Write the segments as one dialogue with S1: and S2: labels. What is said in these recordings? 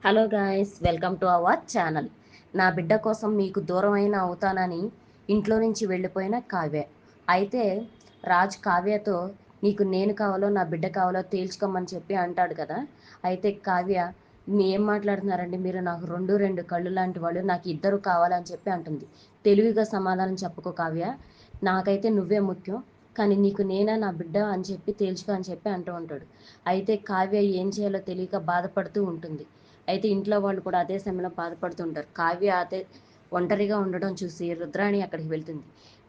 S1: Hello guys, welcome to our channel. నా బిడ్డ కోసం మీకు దూరమైన అవుతానని ఇంట్లో నుంచి వెళ్ళిపోయిన కావ్య. అయితే రాజ్ కావ్యతో నీకు నేను కావాలో నా బిడ్డ కావాలో తేల్చుకోమని చెప్పి అంటాడు కదా. అయితే కావ్య, ఏం మాట్లాడుతున్నారండి మీరు, నాకు రెండు రెండు కళ్ళు లాంటి వాళ్ళు, నాకు ఇద్దరు కావాలని చెప్పి అంటుంది. తెలివిగా సమాధానం చెప్పుకో కావ్య, నాకైతే నువ్వే ముఖ్యం, కానీ నీకు నేనా నా బిడ్డ అని చెప్పి తేల్చుకో అని చెప్పి అంటూ ఉంటాడు. అయితే కావ్య ఏం చేయాలో తెలియక బాధపడుతూ ఉంటుంది. అయితే ఇంట్లో వాళ్ళు కూడా అదే సమయంలో బాధపడుతుంటారు. కావ్య అదే ఒంటరిగా ఉండడం చూసి రుద్రాణి అక్కడికి వెళ్తుంది.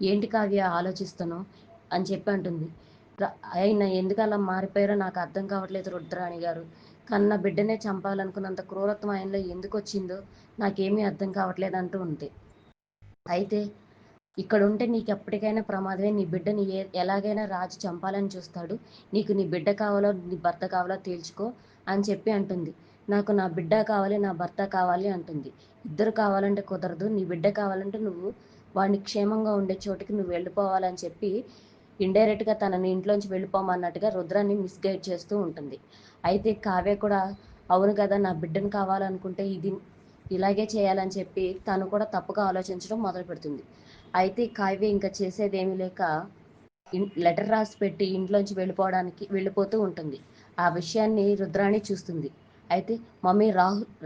S1: ఏంటి కావ్య ఆలోచిస్తాను అని చెప్పి అంటుంది. ఆయన ఎందుకు అలా మారిపోయారో నాకు అర్థం కావట్లేదు రుద్రాణి గారు. కన్న బిడ్డనే చంపాలనుకున్నంత క్రూరత్వం ఆయనలో ఎందుకు వచ్చిందో నాకేమీ అర్థం కావట్లేదు అంటూ ఉంది. అయితే ఇక్కడ ఉంటే నీకు ఎప్పటికైనా ప్రమాదమే, నీ బిడ్డని ఎలాగైనా రాజు చంపాలని చూస్తాడు, నీకు నీ బిడ్డ కావాలో నీ భర్త కావాలో తేల్చుకో అని చెప్పి అంటుంది. నాకు నా బిడ్డ కావాలి, నా భర్త కావాలి అంటుంది. ఇద్దరు కావాలంటే కుదరదు, నీ బిడ్డ కావాలంటే నువ్వు వాడిని క్షేమంగా ఉండే చోటికి నువ్వు వెళ్ళిపోవాలని చెప్పి ఇండైరెక్ట్గా తనని ఇంట్లోంచి వెళ్ళిపోమన్నట్టుగా రుద్రాన్ని మిస్గైడ్ చేస్తూ ఉంటుంది. అయితే కావ్య కూడా అవును కదా, నా బిడ్డను కావాలనుకుంటే ఇది ఇలాగే చేయాలని చెప్పి తను కూడా తప్పుగా ఆలోచించడం మొదలు పెడుతుంది. అయితే కావ్య ఇంకా చేసేదేమీ లేక లెటర్ రాసి పెట్టి ఇంట్లోంచి వెళ్ళిపోతూ ఉంటుంది. ఆ విషయాన్ని రుద్రాణి చూస్తుంది. అయితే మమ్మీ,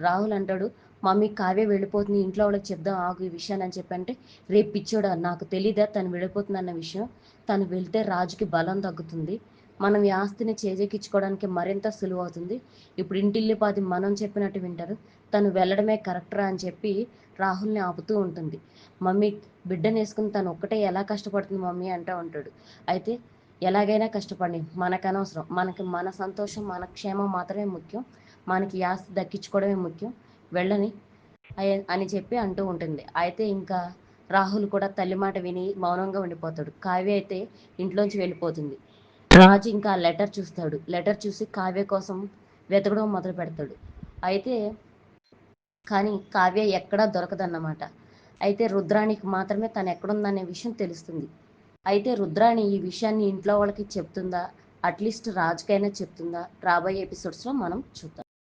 S1: రాహుల్ అంటాడు, మమ్మీ కావ్య వెళ్ళిపోతుంది, ఇంట్లో వాళ్ళకి చెప్దాం ఆగు ఈ విషయాన్ని అని చెప్పంటే, రేపు పిచ్చోడా, నాకు తెలీదా తను వెళ్ళిపోతుంది అన్న విషయం, తను వెళ్తే రాజుకి బలం తగ్గుతుంది, మనం ఈ ఆస్తిని చేజెక్కించుకోవడానికి మరింత సులువు అవుతుంది, ఇప్పుడు ఇంటిల్లిపాది మనం చెప్పినట్టు వింటారు, తను వెళ్ళడమే కరెక్టరా అని చెప్పి రాహుల్ని ఆపుతూ ఉంటుంది. మమ్మీ, బిడ్డను వేసుకుని తను ఒక్కటే ఎలా కష్టపడుతుంది మమ్మీ అంటూ ఉంటాడు. అయితే ఎలాగైనా కష్టపడి మనకు అనవసరం, మనకి మన సంతోషం మన క్షేమం మాత్రమే ముఖ్యం, మనకి ఈ ఆస్తి దక్కించుకోవడమే ముఖ్యం, వెళ్ళని అని చెప్పి అంటూ ఉంటుంది. అయితే ఇంకా రాహుల్ కూడా తల్లి మాట విని మౌనంగా ఉండిపోతాడు. కావ్య అయితే ఇంట్లోంచి వెళ్ళిపోతుంది. రాజు ఇంకా లెటర్ చూస్తాడు. లెటర్ చూసి కావ్య కోసం వెతకడం మొదలు పెడతాడు. అయితే కానీ కావ్య ఎక్కడా దొరకదన్నమాట. అయితే రుద్రాణికి మాత్రమే తను ఎక్కడుందనే విషయం తెలుస్తుంది. అయితే రుద్రాణి ఈ విషయాన్ని ఇంట్లో వాళ్ళకి చెప్తుందా, అట్లీస్ట్ రాజుకైనా చెప్తుందా, రాబోయే ఎపిసోడ్స్లో మనం చూద్దాం.